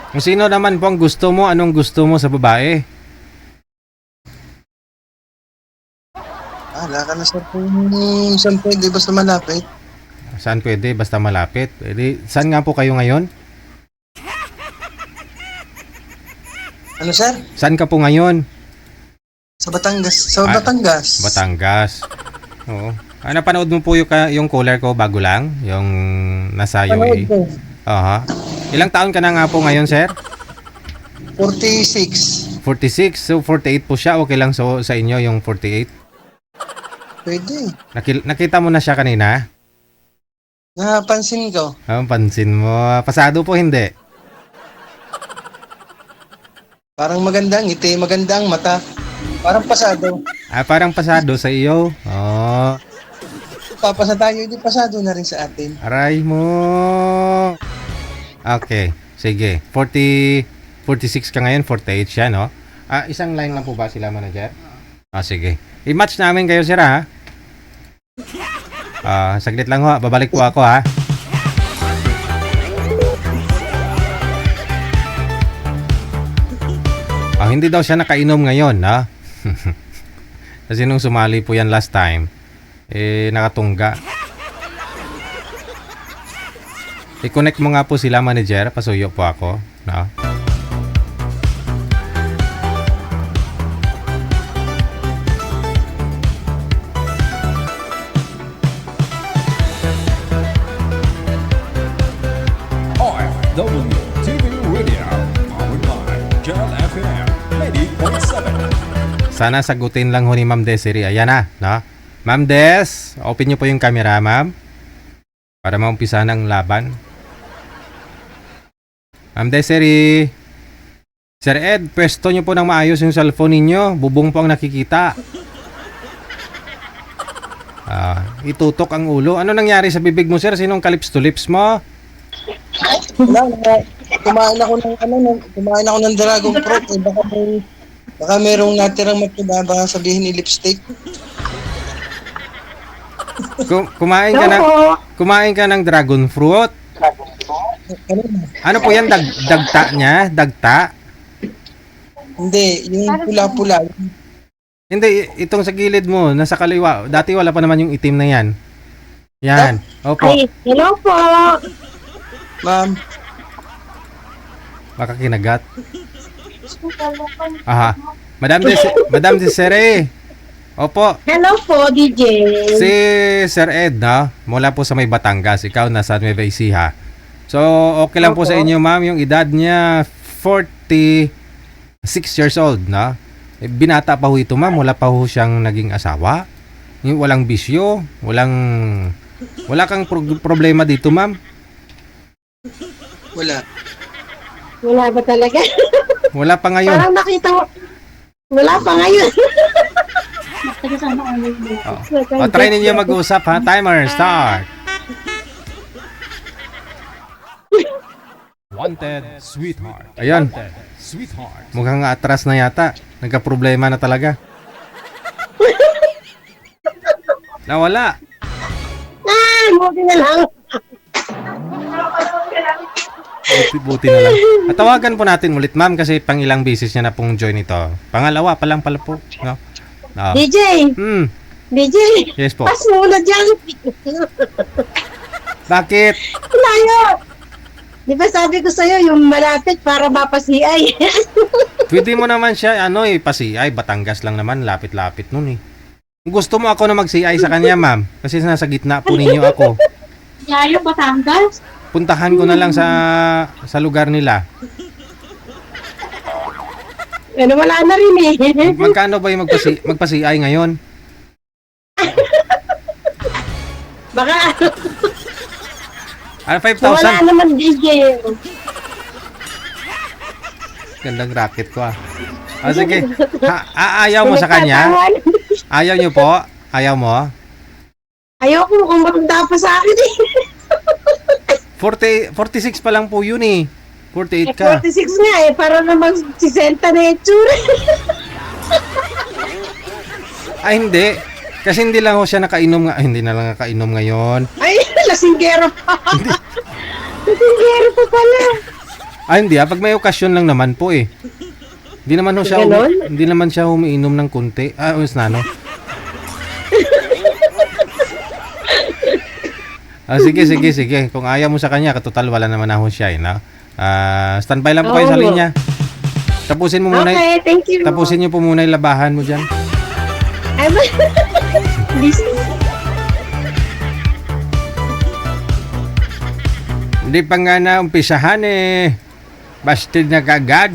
Kung sino naman po ang gusto mo, anong gusto mo sa babae? Wala ka na sir kung saan pwede basta malapit. Saan pwede? Basta malapit. Pwede. Saan nga po kayo ngayon? Ano sir? Saan ka po ngayon? Sa Batangas. Sa Ah, Batangas. Batangas. Oo. Napanood mo po yung caller ko bago lang? Yung nasa Panood UAE? ko. Aha. Ilang taon ka na nga po ngayon, sir? 46. 46. So, 48 po siya. Okay lang sa inyo yung 48? Pwede. Nakita mo na siya kanina? Napansin ko. Pansin mo. Pasado po, hindi? Parang magandang ngiti, magandang mata. Parang pasado. Parang pasado sa iyo. Oh. Papasa tayo, hindi pasado na rin sa atin. Aray mo. Okay. Sige. 46 ka ngayon. 48 siya, no? Isang line lang po ba sila, manager? Sige. I-match namin kayo, sir, ha? Saglit lang ho. Babalik po ako, ha? Hindi daw siya nakainom ngayon, ha? Kasi nung sumali po yan last time, nakatungga. I-connect mo nga po sila, manager. Pasuyo po ako, no? WTV Radio, powered by Kel FM 80.7. Sana sagutin lang ho ni Ma'am Desiree. Ayan na, no? Ma'am Des, open nyo po yung camera, ma'am. Para maumpisa ng laban. Ma'am Desiree. Sir Ed, pwesto nyo po ng maayos yung cellphone ninyo. Bubong po ang nakikita. Itutok ang ulo. Ano nangyari sa bibig mo, sir? Sinong kalips to lips mo? Wala, kumain ako ng dragon fruit. Baka merong natirang matunda, baka sabihin ni lipstick. Kumain ka ng dragon fruit. Ano po yan? Dagta niya? Dagta? Hindi, yung pula-pula. Hindi, itong sa gilid mo, nasa kaliwa. Dati wala pa naman yung itim na yan. Yan. Opo. Ay, hello po. Ma'am, Baka kinagat. Aha. Madam Desiree. Opo. Hello po, DJ. Si Sir Ed, no? Mula po sa may Batangas. Ikaw nasa Nueva Ecija. So, okay lang po sa inyo, ma'am. Yung edad niya, 46 years old, no? Binata pa ho ito, ma'am. Wala pa ho siyang naging asawa. Yung walang bisyo. Wala kang problema dito, ma'am. wala. Wala ba talaga? Wala pa ngayon. Parang nakita mo. Wala pa ngayon. Try ninyo mag-usap, ha? Timer, start. Wanted sweetheart. Ayan. Wanted sweetheart. Mukhang atras na yata. Nagka-problema na talaga. Nawala. Buti na lang. Buti na lang. At tawagan po natin ulit, ma'am, kasi pang ilang beses niya na pong join ito. Pangalawa pa lang pala po. No? No. DJ. DJ. Yes po. Pas muna dyan. Bakit? Layo. Di ba sabi ko sa'yo, yung malapit para mapasiyay. Pwede mo naman siya, pa-CI. Batangas lang naman, lapit-lapit nun eh. Gusto mo ako na mag-CI sa kanya, ma'am? Kasi nasa gitna po ninyo ako. Layo, Batangas. Puntahan ko na lang sa lugar nila. Ano, wala na rin eh. Magkano ba yung magpa-CI ngayon? Baka, 5,000. wala naman DJ. Gandang racket ko ah. Sige. Ayaw mo sa kanya? Ayaw nyo po? Ayaw mo? Ayoko kung matanda pa sa akin eh. 46 pa lang po yun eh. 48 ka. 46 nga eh, para namang 60 na itsura. Hindi. Kasi hindi lang ho siya nakainom hindi na lang nakainom ngayon. Ay, lasinggero pa. Lasinggero pa pala. Hindi pag may okasyon lang naman po eh. Hindi naman ho siya Ganon? hindi naman siya umiinom ng kunti. Us na no. Sige. Kung ayaw mo sa kanya, katotal wala naman ako siya eh, no? Standby lang po kayo sa Oo. linya. Tapusin mo muna. Okay, thank you. Tapusin niyo po muna yung labahan mo diyan. Ay, This, Hindi pa nga na umpisahan eh. Bastard na kagad.